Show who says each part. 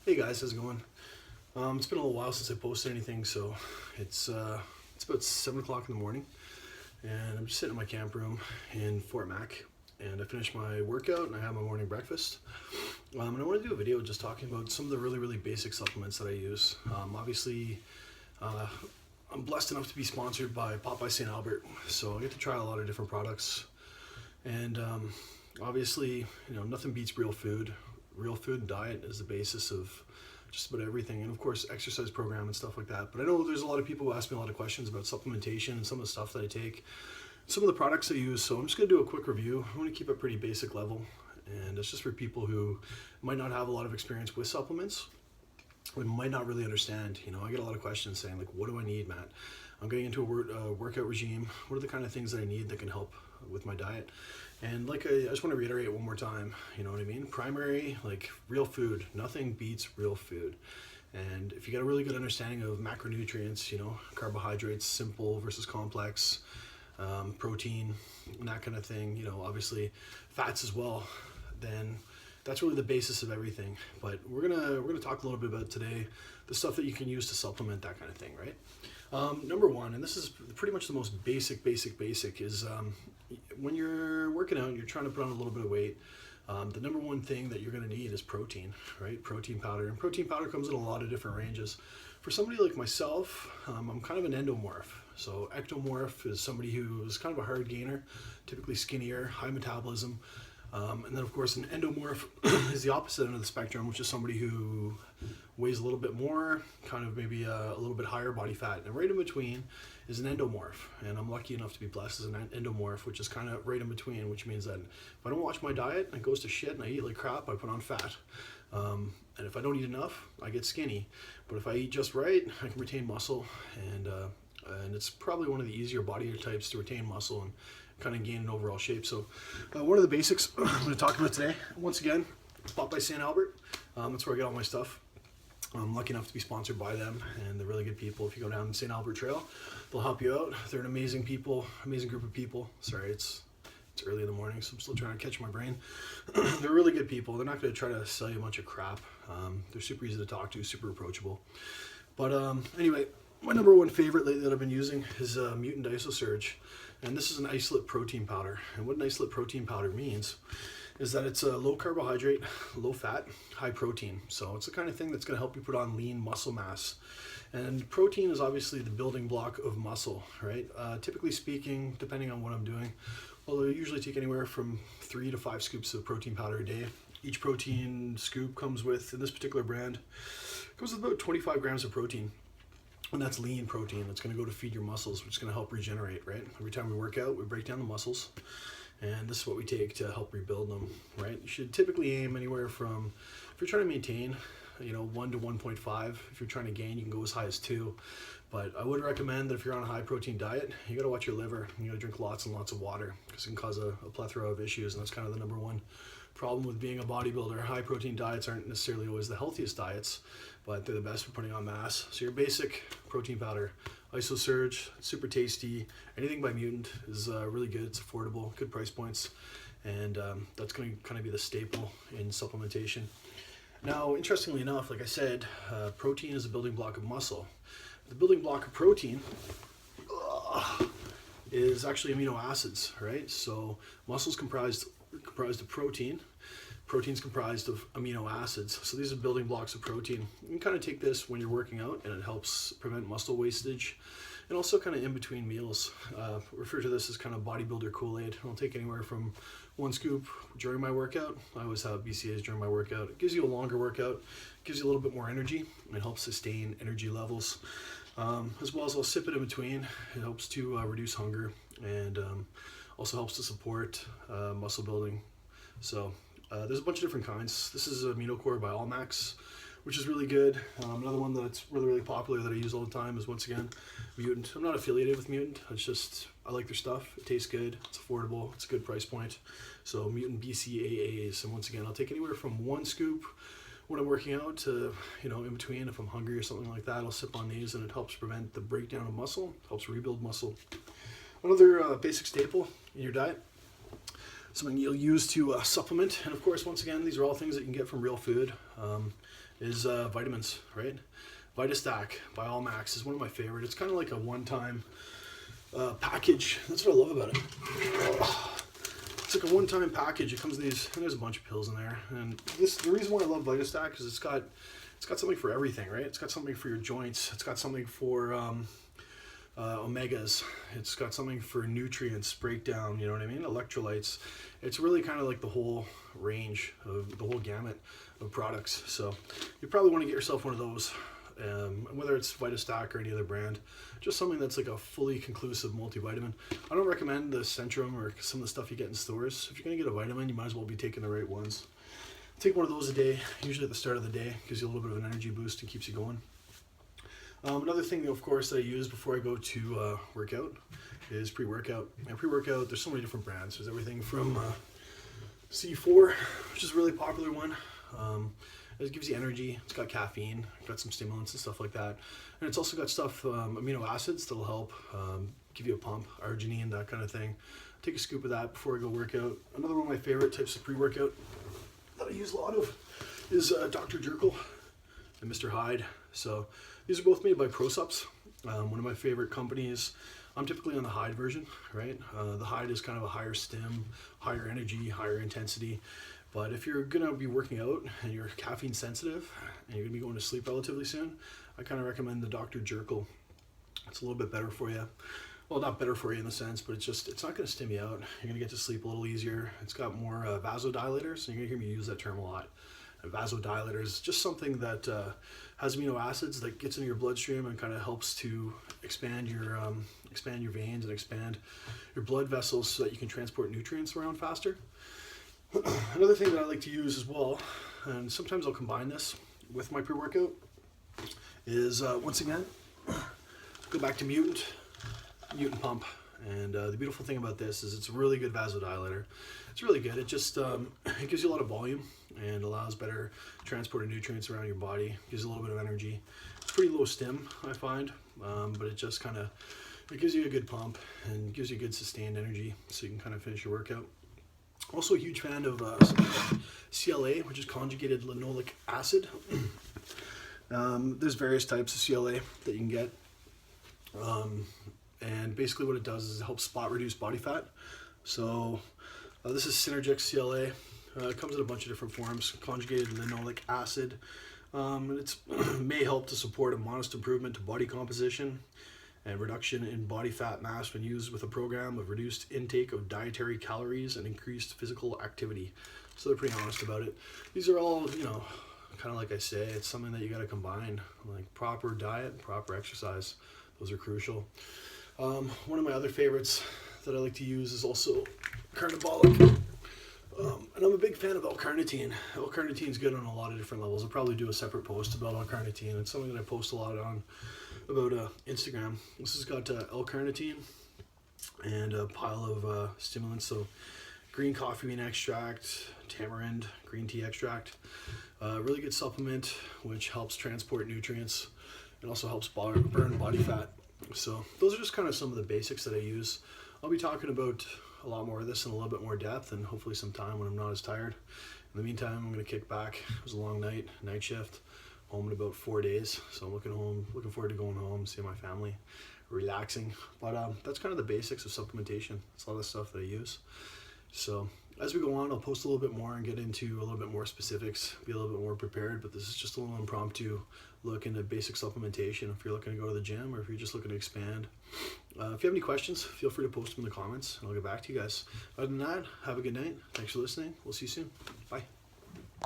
Speaker 1: Hey guys, how's it going? It's been a little while since I posted anything, so it's about 7 o'clock in the morning, and I'm just sitting in my camp room in Fort Mac, and I finished my workout and I had my morning breakfast. And I want to do a video just talking about some of the really basic supplements that I use. Obviously, uh, I'm blessed enough to be sponsored by Popeyes St. Albert, so I get to try a lot of different products, and obviously, nothing beats real food. Real food and diet is the basis of just about everything, and of course exercise program and stuff like that. But I know there's a lot of people who ask me a lot of questions about supplementation and some of the stuff that I take, some of the products I use. So I'm just going to do a quick review. I want to keep it pretty basic level, and it's just for people who might not have a lot of experience with supplements, we might not really understand. I get a lot of questions saying like, what do I need, Matt? I'm getting into a workout regime. What are the kind of things that I need that can help with my diet? And like I just want to reiterate one more time, you know what I mean? Primary, like real food. Nothing beats real food. And if you get a really good understanding of macronutrients, carbohydrates, simple versus complex, protein, and that kind of thing, obviously fats as well, then that's really the basis of everything. But we're gonna talk a little bit about today the stuff that you can use to supplement that kind of thing, right? Number one, and this is pretty much the most basic, is when you're working out and you're trying to put on a little bit of weight, the number one thing that you're going to need is protein, right? Protein powder. And protein powder comes in a lot of different ranges. For somebody like myself, I'm kind of an endomorph. So ectomorph is somebody who is kind of a hard gainer, typically skinnier, high metabolism. And then of course an endomorph is the opposite end of the spectrum, which is somebody who weighs a little bit more, kind of maybe a little bit higher body fat. And right in between is an endomorph. And I'm lucky enough to be blessed as an endomorph, which is kind of right in between, which means that if I don't watch my diet and it goes to shit and I eat like crap, I put on fat. And if I don't eat enough, I get skinny. But if I eat just right, I can retain muscle, and it's probably one of the easier body types to retain muscle and kind of gain an overall shape. So one of the basics I'm going to talk about today, once again, Popeyes St. Albert. That's where I get all my stuff. I'm lucky enough to be sponsored by them, and they're really good people. If you go down the St. Albert Trail, they'll help you out. They're an amazing group of people. Sorry, it's early in the morning, so I'm still trying to catch my brain. They're really good people. They're not going to try to sell you a bunch of crap. They're super easy to talk to, super approachable. But anyway, my number one favorite lately that I've been using is Mutant Isosurge. And this is an isolate protein powder. And what an isolate protein powder means is that it's a low carbohydrate, low fat, high protein. So it's the kind of thing that's going to help you put on lean muscle mass. And protein is obviously the building block of muscle, right? Typically speaking, depending on what I'm doing, well, I usually take anywhere from 3 to 5 scoops of protein powder a day. Each protein scoop comes with, in this particular brand, comes with about 25 grams of protein. And that's lean protein. That's going to go to feed your muscles, which is going to help regenerate, right? Every time we work out, we break down the muscles, and this is what we take to help rebuild them, right? You should typically aim anywhere from, if you're trying to maintain, 1 to 1.5. If you're trying to gain, you can go as high as 2. But I would recommend that if you're on a high protein diet, you got to watch your liver. You got to drink lots and lots of water, because it can cause a plethora of issues, and that's kind of the number one problem with being a bodybuilder. High protein diets aren't necessarily always the healthiest diets, but they're the best for putting on mass. So your basic protein powder, Isosurge, super tasty. Anything by Mutant is really good. It's affordable, good price points, and that's going to kind of be the staple in supplementation. Now, interestingly enough, like I said, protein is a building block of muscle. The building block of protein is actually amino acids, right? So muscle's comprised of protein. Protein's comprised of amino acids. So these are building blocks of protein. You can kind of take this when you're working out, and it helps prevent muscle wastage. And also kind of in between meals. Refer to this as kind of bodybuilder Kool-Aid. I'll take anywhere from 1 scoop during my workout. I always have BCAAs during my workout. It gives you a longer workout, gives you a little bit more energy, and it helps sustain energy levels. As well as I'll sip it in between. It helps to reduce hunger, and also helps to support muscle building. So there's a bunch of different kinds. This is AminoCore by Allmax, which is really good. Another one that's really popular that I use all the time is, once again, Mutant. I'm not affiliated with Mutant. It's just, I like their stuff. It tastes good. It's affordable. It's a good price point. So Mutant BCAAs. And once again, I'll take anywhere from 1 scoop when I'm working out to, in between, if I'm hungry or something like that, I'll sip on these, and it helps prevent the breakdown of muscle, helps rebuild muscle. Another basic staple in your diet, something you'll use to supplement. And of course, once again, these are all things that you can get from real food. is vitamins, right? VitaStack by All Max is one of my favorite. It's kind of like a one-time package. That's what I love about it. It's like a one-time package. It comes in these, and there's a bunch of pills in there. And the reason why I love VitaStack is it's got something for everything, right? It's got something for your joints. It's got something for omegas. It's got something for nutrients breakdown. You know what I mean? Electrolytes. It's really kind of like the whole range of the whole gamut of products. So you probably want to get yourself one of those. Whether it's VitaStack or any other brand, just something that's like a fully conclusive multivitamin. I don't recommend the Centrum or some of the stuff you get in stores. If you're going to get a vitamin, you might as well be taking the right ones. Take one of those a day, usually at the start of the day. Gives you a little bit of an energy boost and keeps you going. Another thing, of course, that I use before I go to work out is pre-workout. And pre-workout, there's so many different brands. There's everything from C4, which is a really popular one. It gives you energy. It's got caffeine, got some stimulants and stuff like that. And it's also got stuff, amino acids that'll help give you a pump, arginine, that kind of thing. Take a scoop of that before I go work out. Another one of my favorite types of pre-workout that I use a lot of is Dr. Jekyll and Mr. Hyde. So these are both made by ProSups, one of my favorite companies. I'm typically on the Hyde version, right? The Hyde is kind of a higher stim, higher energy, higher intensity. But if you're going to be working out and you're caffeine sensitive and you're going to be going to sleep relatively soon, I kind of recommend the Dr. Jekyll. It's a little bit better for you. Well, not better for you in the sense, but it's not going to stim you out. You're going to get to sleep a little easier. It's got more vasodilators, and you're going to hear me use that term a lot. Vasodilators is just something that has amino acids that gets into your bloodstream and kind of helps to expand your veins and expand your blood vessels so that you can transport nutrients around faster. Another thing that I like to use as well, and sometimes I'll combine this with my pre-workout, is once again, go back to Mutant Pump. And the beautiful thing about this is it's a really good vasodilator. It's really good. It just it gives you a lot of volume and allows better transport of nutrients around your body. Gives you a little bit of energy. It's pretty low stim, I find, but it just kind of it gives you a good pump and gives you good sustained energy, so you can kind of finish your workout. Also a huge fan of CLA, which is conjugated linoleic acid. There's various types of CLA that you can get. And basically what it does is it helps spot reduce body fat. So this is Synergic CLA. It comes in a bunch of different forms. Conjugated linoleic acid. And it may help to support a modest improvement to body composition and reduction in body fat mass when used with a program of reduced intake of dietary calories and increased physical activity. So they're pretty honest about it. These are all, kind of like I say, it's something that you got to combine, like proper diet, proper exercise. Those are crucial. One of my other favorites that I like to use is also Carnibolic. And I'm a big fan of L-carnitine. L-carnitine is good on a lot of different levels. I'll probably do a separate post about L-carnitine. It's something that I post a lot on about Instagram. This has got L-carnitine and a pile of stimulants. So green coffee bean extract, tamarind, green tea extract. Really good supplement which helps transport nutrients. It also helps burn body fat. So those are just kind of some of the basics that I use. I'll be talking about a lot more of this in a little bit more depth and hopefully some time when I'm not as tired. In the meantime, I'm going to kick back. It was a long night shift, home in about 4 days. So I'm looking forward to going home, seeing my family, relaxing. But that's kind of the basics of supplementation. It's a lot of stuff that I use. So as we go on, I'll post a little bit more and get into a little bit more specifics, be a little bit more prepared, but this is just a little impromptu look into basic supplementation if you're looking to go to the gym or if you're just looking to expand. If you have any questions, feel free to post them in the comments and I'll get back to you guys. Other than that, have a good night. Thanks for listening. We'll see you soon. Bye.